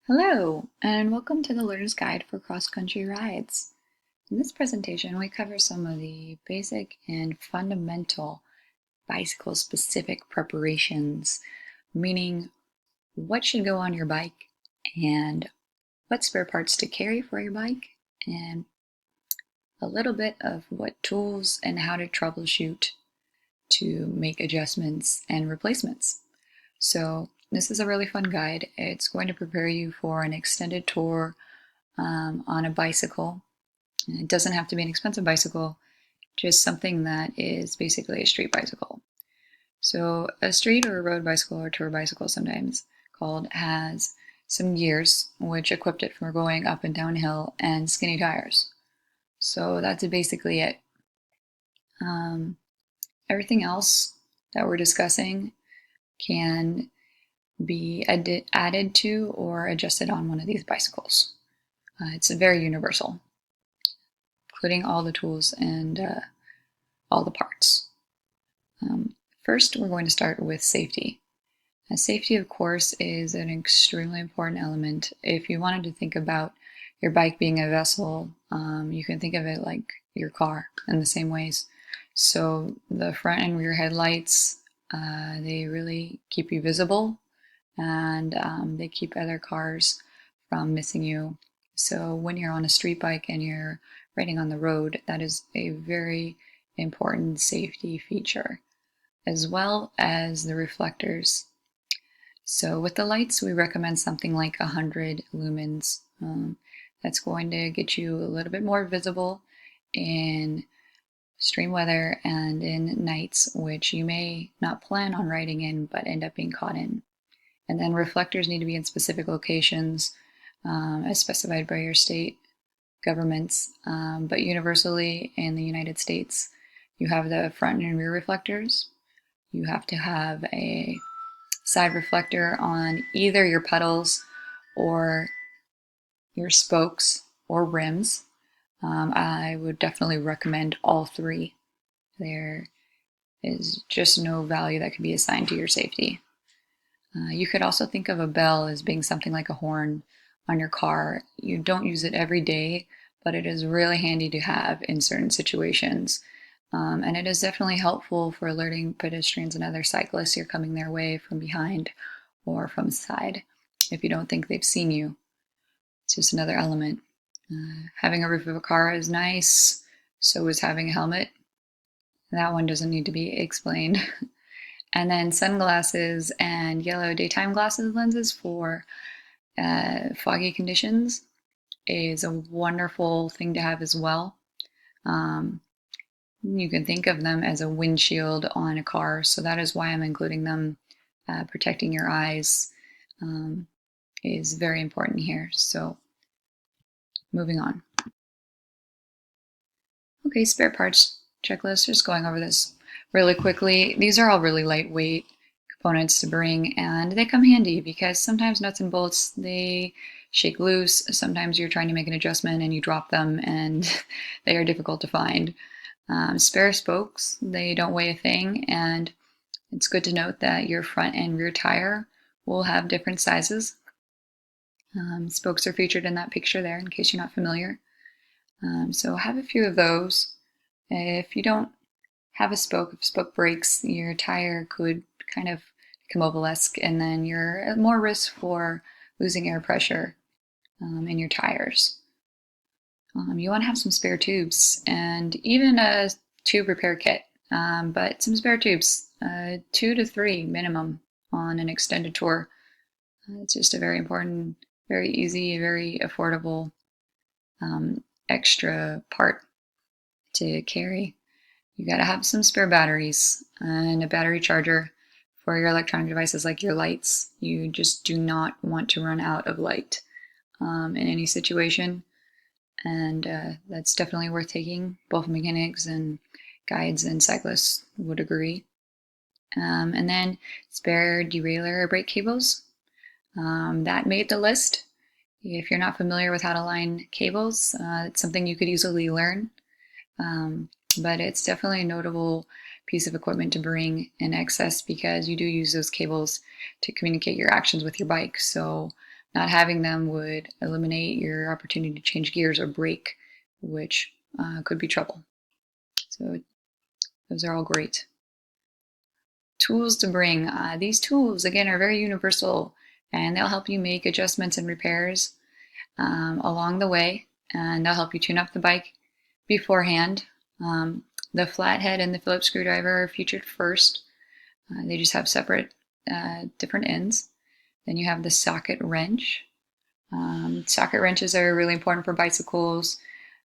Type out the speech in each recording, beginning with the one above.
Hello, and welcome to the Learner's Guide for Cross-Country Rides. In this presentation, we cover some of the basic and fundamental bicycle-specific preparations, meaning what should go on your bike and what spare parts to carry for your bike, and a little bit of what tools and how to troubleshoot to make adjustments and replacements. So this is a really fun guide. It's going to prepare you for an extended tour on a bicycle. And it doesn't have to be an expensive bicycle, just something that is basically a street bicycle. So a street or a road bicycle or tour bicycle sometimes called has some gears which equipped it for going up and downhill and skinny tires. So that's basically it. Um, Everything else that we're discussing can be added to or adjusted on one of these bicycles. It's very universal, including all the tools and all the parts. First, we're going to start with safety. Safety, of course, is an extremely important element. If you wanted to think about your bike being a vessel, you can think of it like your car in the same ways. So the front and rear headlights, they really keep you visible, and they keep other cars from missing you. So when you're on a street bike and you're riding on the road, that is a very important safety feature, as well as the reflectors. So with the lights, we recommend something like 100 lumens. That's going to get you a little bit more visible in extreme weather and in nights, which you may not plan on riding in, but end up being caught in. And then reflectors need to be in specific locations as specified by your state governments. But universally in the United States, you have the front and rear reflectors. You have to have a side reflector on either your pedals or your spokes or rims. I would definitely recommend all three. There is just no value that can be assigned to your safety. You could also think of a bell as being something like a horn on your car. You don't use it every day, but it is really handy to have in certain situations. And it is definitely helpful for alerting pedestrians and other cyclists you're coming their way from behind or from the side if you don't think they've seen you. It's just another element. Having a roof of a car is nice, so is having a helmet. That one doesn't need to be explained. And then sunglasses and yellow daytime glasses lenses for foggy conditions is a wonderful thing to have as well. You can think of them as a windshield on a car, so that is why I'm including them. Protecting your eyes is very important here. So moving on. Okay, spare parts checklist, just going over this really quickly. These are all really lightweight components to bring, and they come handy because sometimes nuts and bolts, they shake loose. Sometimes you're trying to make an adjustment and you drop them and they are difficult to find. Spare spokes, they don't weigh a thing, and it's good to note that your front and rear tire will have different sizes. Spokes are featured in that picture there in case you're not familiar. So have a few of those. If you don't have a spoke, if spoke breaks, your tire could kind of become obelisk, and then you're at more risk for losing air pressure in your tires. You want to have some spare tubes and even a tube repair kit, but some spare tubes, 2 to 3 minimum on an extended tour. It's just a very important, very easy, very affordable extra part to carry. You got to have some spare batteries and a battery charger for your electronic devices like your lights. You just do not want to run out of light in any situation. And that's definitely worth taking. Both mechanics and guides and cyclists would agree. And then spare derailleur or brake cables. That made the list. If you're not familiar with how to line cables, it's something you could easily learn. But it's definitely a notable piece of equipment to bring in excess because you do use those cables to communicate your actions with your bike. So Not having them would eliminate your opportunity to change gears or brake, which could be trouble. So those are all great. Tools to bring. These tools, again, are very universal, and they'll help you make adjustments and repairs along the way, and they'll help you tune up the bike beforehand. The flathead and the Phillips screwdriver are featured first. They just have separate, different ends. Then you have the socket wrench. Socket wrenches are really important for bicycles.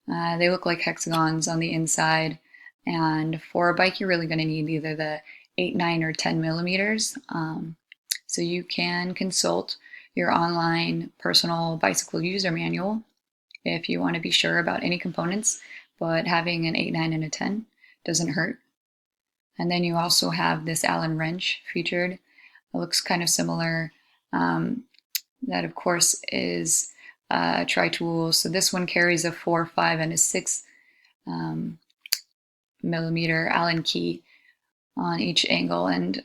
They look like hexagons on the inside. And for a bike, you're really going to need either the 8, 9, or 10 millimeters. So you can consult your online personal bicycle user manual if you want to be sure about any components, but having an 8, 9, and a 10 doesn't hurt. And then you also have this Allen wrench featured. It looks kind of similar. That, of course, is a tri-tool. So this one carries a 4, 5, and a 6 millimeter Allen key on each angle, and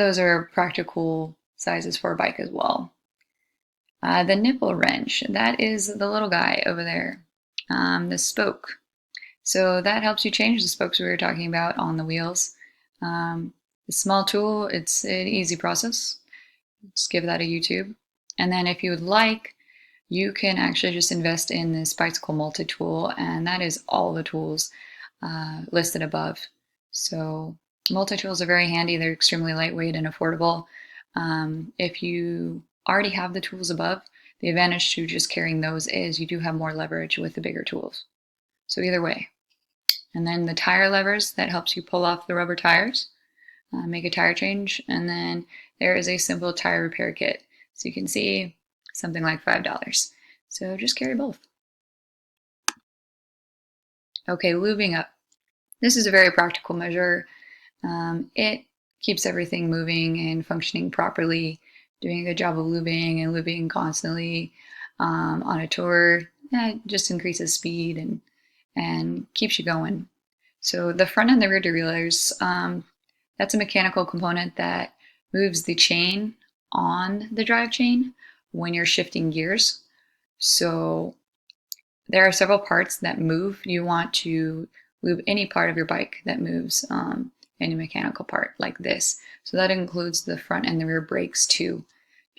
those are practical sizes for a bike as well. The nipple wrench, that is the little guy over there, the spoke. So that helps you change the spokes we were talking about on the wheels. The small tool, it's an easy process. Just give that a YouTube. And then if you would like, you can actually just invest in this bicycle multi-tool, and that is all the tools listed above. So multi-tools are very handy. They're extremely lightweight and affordable. If you already have the tools above, the advantage to just carrying those is you do have more leverage with the bigger tools. So either way. And then the tire levers, that helps you pull off the rubber tires, make a tire change. And then there is a simple tire repair kit. So you can see something like $5. So just carry both. Okay, lubing up. This is a very practical measure. It keeps everything moving and functioning properly. Doing a good job of lubing and lubing constantly on a tour, it just increases speed and keeps you going. So the front and the rear derailleurs, that's a mechanical component that moves the chain on the drive chain when you're shifting gears. So there are several parts that move. You want to lube any part of your bike that moves, any mechanical part like this. So that includes the front and the rear brakes too,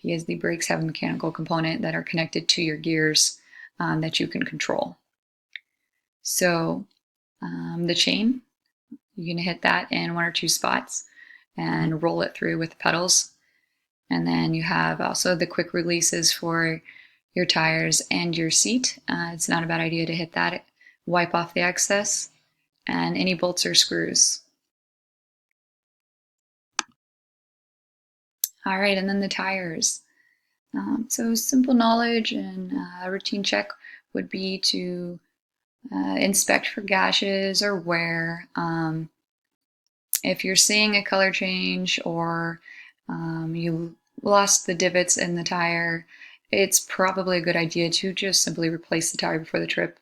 because the brakes have a mechanical component that are connected to your gears that you can control. So the chain, you can hit that in 1 or 2 spots and roll it through with the pedals. And then you have also the quick releases for your tires and your seat. It's not a bad idea to hit that, wipe off the excess, and any bolts or screws. All right, and then the tires. So simple knowledge and a routine check would be to inspect for gashes or wear. If you're seeing a color change or you lost the divots in the tire, it's probably a good idea to just simply replace the tire before the trip.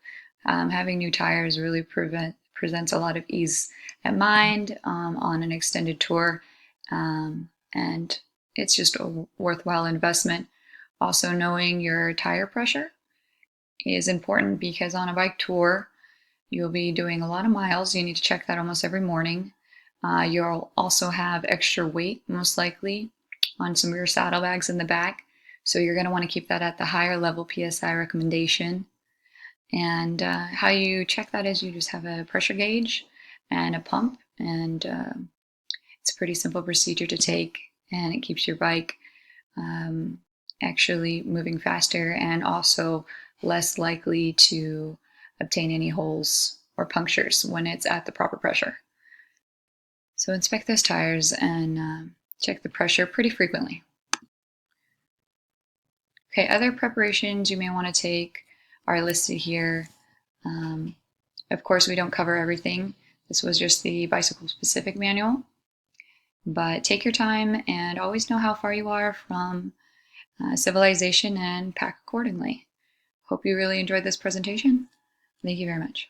Having new tires really presents a lot of ease at mind on an extended tour, and it's just a worthwhile investment. Also, knowing your tire pressure is important because on a bike tour, you'll be doing a lot of miles. You need to check that almost every morning. You'll also have extra weight, most likely, on some of your saddlebags in the back. So you're going to want to keep that at the higher level PSI recommendation. And how you check that is you just have a pressure gauge and a pump. And it's a pretty simple procedure to take. And it keeps your bike actually moving faster and also less likely to obtain any holes or punctures when it's at the proper pressure. So inspect those tires and check the pressure pretty frequently. Okay, other preparations you may want to take are listed here. Of course, we don't cover everything. This was just the bicycle specific manual. But take your time and always know how far you are from civilization and pack accordingly. Hope you really enjoyed this presentation. Thank you very much.